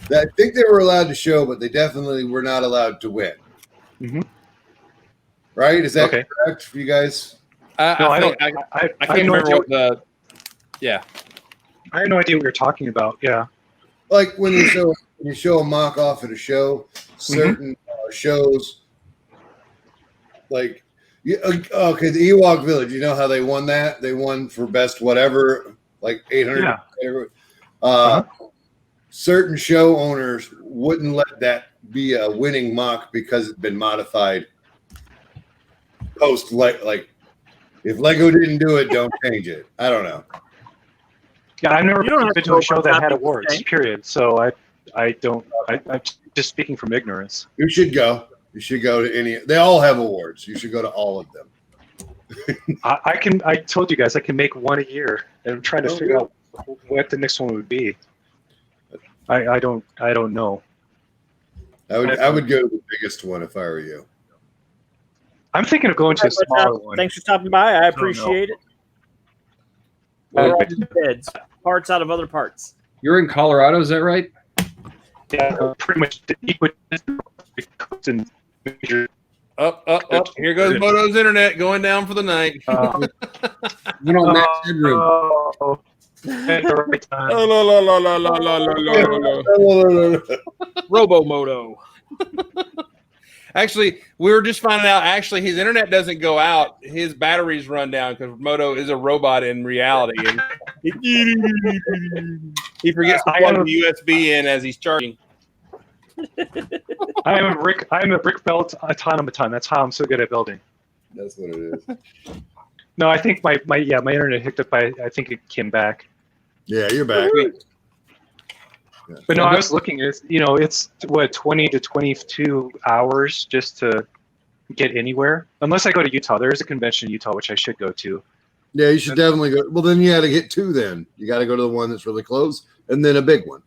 they were allowed to show, but they definitely were not allowed to win. Mm-hmm. Right? Is that Okay. correct for you guys? I can't remember what the. Yeah. I have no idea what you're talking about. Yeah. Like when you show a mock off at a show, certain shows, like the Ewok Village. You know how they won that? They won for best whatever, like 800. Yeah. Certain show owners wouldn't let that be a winning mock because it's been modified post. Like if Lego didn't do it, don't change it. I don't know. Yeah, I've never You don't have been to to a know show what that had happened awards. today. Period. So I'm just speaking from ignorance. You should go. You should go to any. They all have awards. You should go to all of them. I told you guys I can make one a year, and I'm trying to figure out what the next one would be. I don't know. I would go to the biggest one if I were you. I'm thinking of going to a smaller one. Thanks for stopping by. I appreciate it. We're all just heads, parts out of other parts. You're in Colorado, is that right? Yeah, pretty much the equidistant. Up. Here goes Moto's internet going down for the night. You know, Matt's headroom. At the right time. Robomoto. Actually, we were just finding out. Actually, his internet doesn't go out; his batteries run down because Moto is a robot in reality, and he forgets to plug the USB in as he's charging. I am a brick belt automaton. That's how I'm so good at building. That's what it is. No, I think my internet hooked up. I think it came back. Yeah, you're back. But no, I was looking. It's what 20 to 22 hours just to get anywhere unless I go to Utah. There is a convention in Utah which I should go to. Yeah, you should definitely go. Well, then you got to get two. Then you got to go to the one that's really close, and then a big one.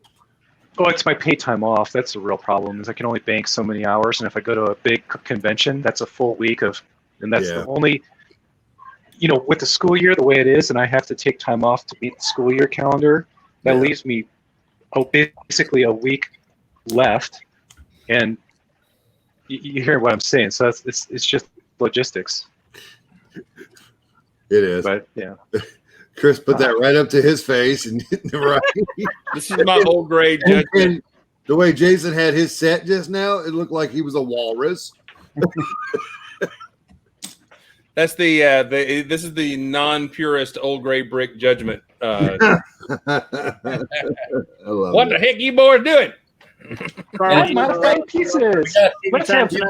Oh, it's my paid time off. That's the real problem. Is I can only bank so many hours, and if I go to a big convention, that's a full week of, and that's the only. You know, with the school year the way it is, and I have to take time off to meet the school year calendar. That leaves me, basically a week left, and you hear what I'm saying. So it's just logistics. It is. But yeah. Chris put that right up to his face and right. This is my old grade judgment. And the way Jason had his set just now, it looked like he was a walrus. That's this is the non-purist old gray brick judgment. I love What the heck you boys doing? Carl, Modified pieces. What's happening?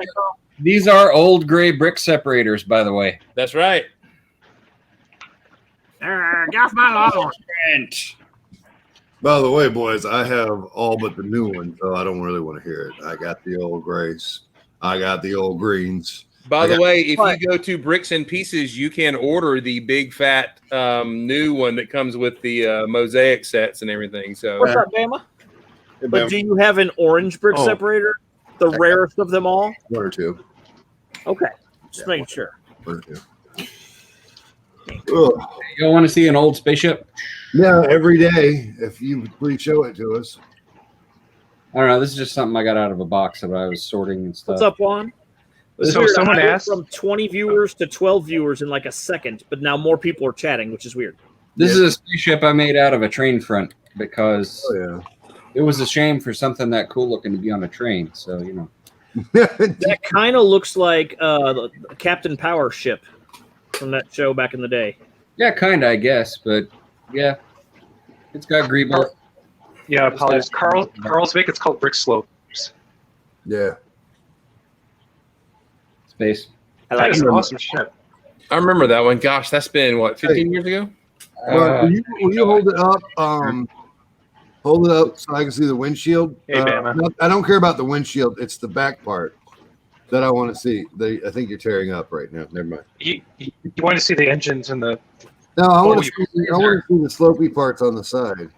These are old gray brick separators, by the way. That's right. Got my lawn. By the way, boys, I have all but the new one, so I don't really want to hear it. I got the old grays. I got the old greens. By the way, if you go to Bricks and Pieces, you can order the big fat new one that comes with the mosaic sets and everything. So What's up, Bama? But do you have an orange brick separator? The rarest of them all? One or two. Okay. Just making sure. One or two. You want to see an old spaceship? Yeah, every day. If you would please show it to us. I don't know. This is just something I got out of a box that I was sorting and stuff. What's up, Juan? So someone asked from 20 viewers to 12 viewers in like a second, but now more people are chatting, which is weird. This is a spaceship I made out of a train front because it was a shame for something that cool looking to be on a train. So, you know. That kind of looks like the Captain Power ship from that show back in the day. Yeah, kind of, I guess. But, yeah. It's got greeble. Yeah, apologies. Carlsvik, it's called Brick Slopes. Yeah. Space. I like That is it. an awesome ship. I remember that one. Gosh, that's been, what, 15 years ago? Well, will you hold it up? Hold it up so I can see the windshield. Hey, Bama. I don't care about the windshield. It's the back part that I want to see. I think you're tearing up right now. Never mind. You want to see the engines and the... No, I want to see the slopey parts on the side.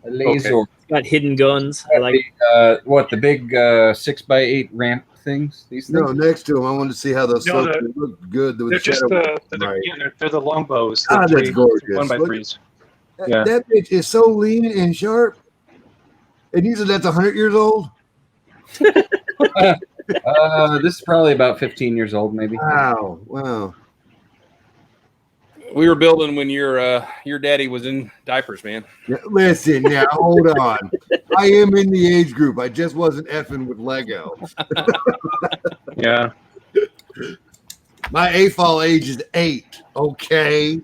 A laser. Okay. It's got hidden guns. I like The big 6x8 ramp things? These things? No, next to them. I want to see how those No, slopes look good. They're just they're the longbows. Ah, that's gorgeous. 1x3s. That bitch is so lean and sharp. And you said that's 100 years old? This is probably about 15 years old, maybe. Wow. We were building when your daddy was in diapers, man. Yeah, listen, now hold on. I am in the age group. I just wasn't effing with Lego. Yeah. My AFOL age is 8. Okay.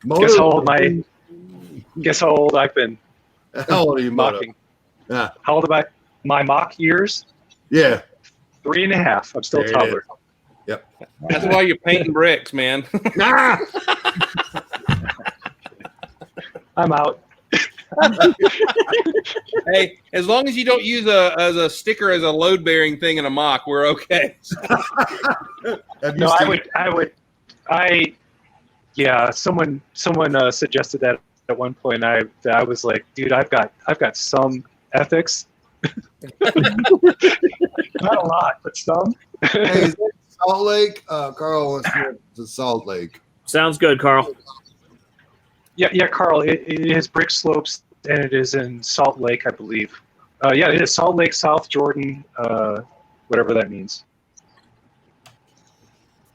Guess how old I've been How old are you, Moto? mocking. Yeah. How old am I? My mock years? Yeah. 3.5. I'm still a There it toddler. Yep. That's why you're painting bricks, man. Ah! I'm out. Hey, as long as you don't use a sticker as a load bearing thing in a mock, we're okay. No, someone suggested that at one point. I was like, dude, I've got some ethics. Not a lot, but some. Hey, is that Salt Lake? Carl wants to go to Salt Lake. sounds good, Carl. Yeah, Carl. It is Brick Slopes, and it is in Salt Lake, I believe. Yeah, it is Salt Lake, South Jordan, whatever that means.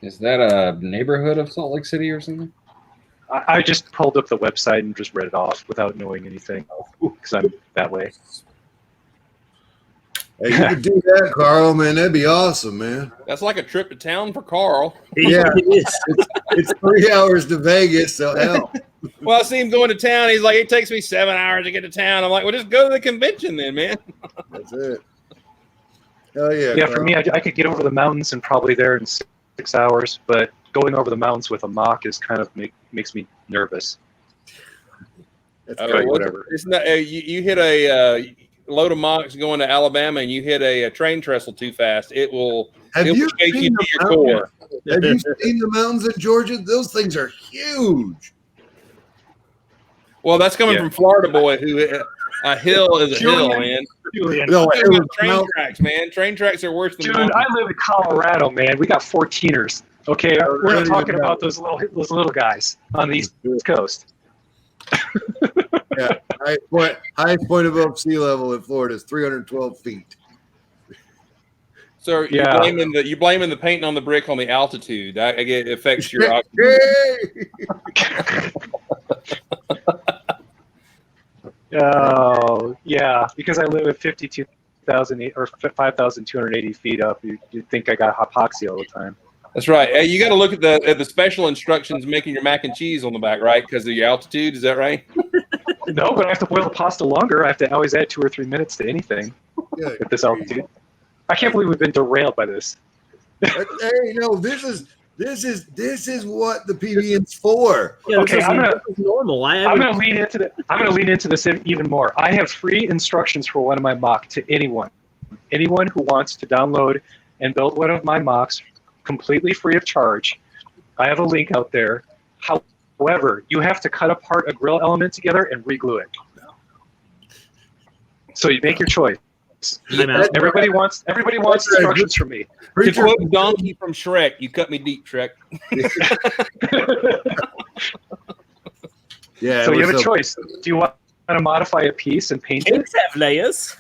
Is that a neighborhood of Salt Lake City or something? I just pulled up the website and just read it off without knowing anything because I'm that way. Hey, you could do that, Carl, man. That'd be awesome, man. That's like a trip to town for Carl. Yeah. It is. It's 3 hours to Vegas, so hell. Well, I see him going to town. He's like, it takes me 7 hours to get to town. I'm like, well, just go to the convention then, man. That's it. Hell yeah. Yeah, Carl. for me, I could get over the mountains and probably there in 6 hours, but going over the mountains with a mock is kind of makes me nervous. That's Oh, great. whatever. It's not, you hit a load of mocks going to Alabama and you hit a train trestle too fast, it will shake you to your core. Have you seen the mountains in Georgia? Those things are huge. Well, that's coming from Florida boy who a hill is a hill, man. No, Train tracks, man. Train tracks are worse than Dude, I live in Colorado, man. We got 14ers. Okay, we're not talking about those little guys on the East Coast. Yeah, highest point above sea level in Florida is 312 feet. So you're blaming the painting on the brick on the altitude. I get it affects your Oh, yeah, because I live at 52,000 or 5,280 feet up. You'd think I got hypoxia all the time. That's right. Hey, you got to look at the special instructions making your mac and cheese on the back, right? Because of your altitude. Is that right? No, but I have to boil the pasta longer. I have to always add 2 or 3 minutes to anything at this altitude. I can't believe we've been derailed by this. Hey, no, this is what the PBN's for. Yeah, okay, I'm gonna lean into this even more. I have free instructions for one of my mock to anyone who wants to download and build one of my mocks completely free of charge. I have a link out there. However, you have to cut apart a grill element together and reglue it. So you make your choice. Everybody wants instructions from me. To quote Donkey from Shrek, you cut me deep, Shrek. Yeah. So you have a choice. Do you want to modify a piece and paint it? Cakes have layers.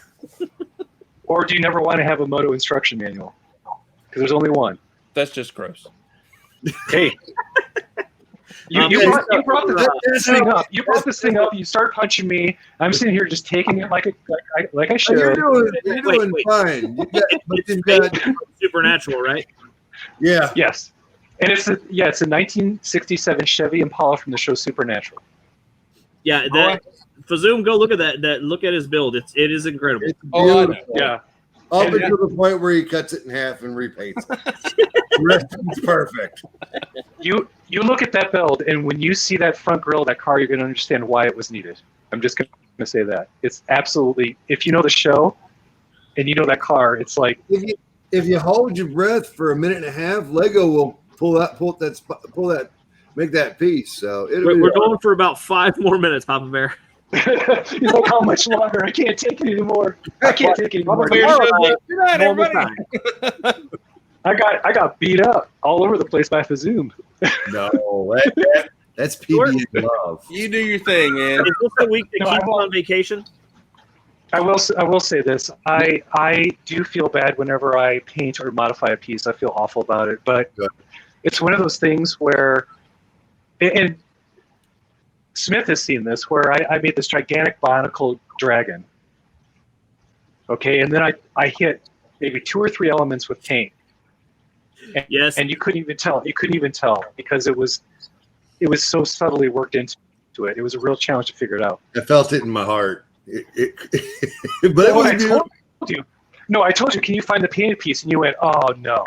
Or do you never want to have a Moto instruction manual? Because there's only one. That's just gross. Hey. You brought this thing up. You brought this thing up. You start punching me. I'm sitting here just taking it like I should. You're doing fine. It's Supernatural, right? Yeah. Yes. And it's a 1967 Chevy Impala from the show Supernatural. Yeah, Fazoom, go look at that. Look at his build. It is incredible. It's beautiful. Yeah. Up until the point where he cuts it in half and repaints it. The rest is perfect. You look at that build, and when you see that front grille, that car, you're going to understand why it was needed. I'm just going to say that. It's absolutely, if you know the show and you know that car, it's like. If you hold your breath for a minute and a half, Lego will make that piece. So we're going for about 5 more minutes, Papa Bear. He's like, how much longer? I can't take it anymore. I can't take it anymore. Good night, everybody. I got beat up all over the place by Fazoom. No, that's PBN love. You do your thing, man. Is this a week to keep on vacation? I will say this. I do feel bad whenever I paint or modify a piece. I feel awful about it, but it's one of those things where, and Smith has seen this, where I made this gigantic Bionicle dragon. Okay, and then I hit maybe 2 or 3 elements with paint. Yes. And you couldn't even tell. You couldn't even tell because it was so subtly worked into it. It was a real challenge to figure it out. I felt it in my heart. But I told you. No, I told you. Can you find the painted piece? And you went, "Oh no,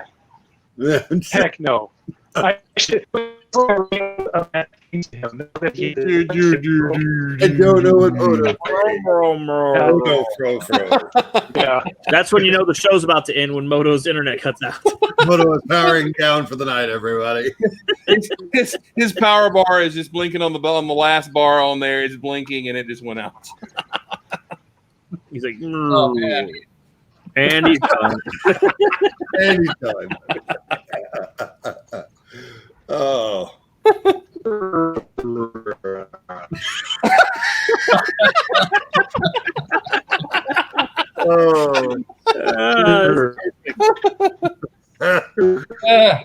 heck no." I should. I don't know what Moto. Yeah, that's when you know the show's about to end, when Moto's internet cuts out. Moto is powering down for the night, everybody. His power bar is just blinking on the last bar on there. It's blinking and it just went out. He's like, oh man. And he's done. And he's done. Oh.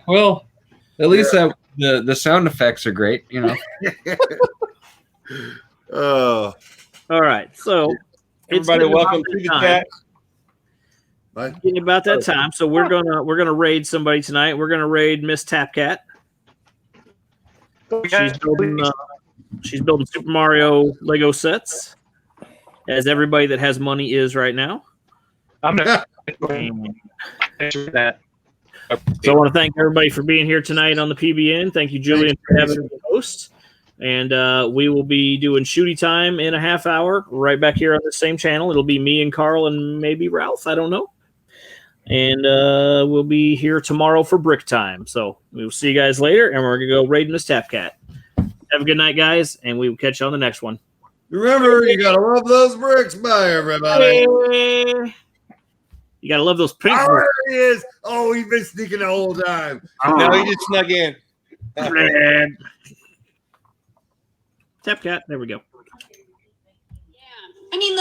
Well, at least the sound effects are great, you know. Oh. All right, so everybody, welcome to the chat. Getting about that time, so we're gonna raid somebody tonight. We're gonna raid Miss Tapcat. She's building Super Mario Lego sets, as everybody that has money is right now. I'm not that. So I want to thank everybody for being here tonight on the PBN. Thank you, Julian, for having me as host. And we will be doing shooty time in a half hour right back here on the same channel. It'll be me and Carl and maybe Ralph. I don't know. And we'll be here tomorrow for brick time. So we'll see you guys later, and we're going to go raiding this Tap Cat. Have a good night, guys, and we will catch you on the next one. Remember, you gotta love those bricks. Bye, everybody. You got to love those pink Oh, bricks. there he is. Oh, he's been sneaking the whole time. No, he just snuck in. Tap Cat. There we go. I mean,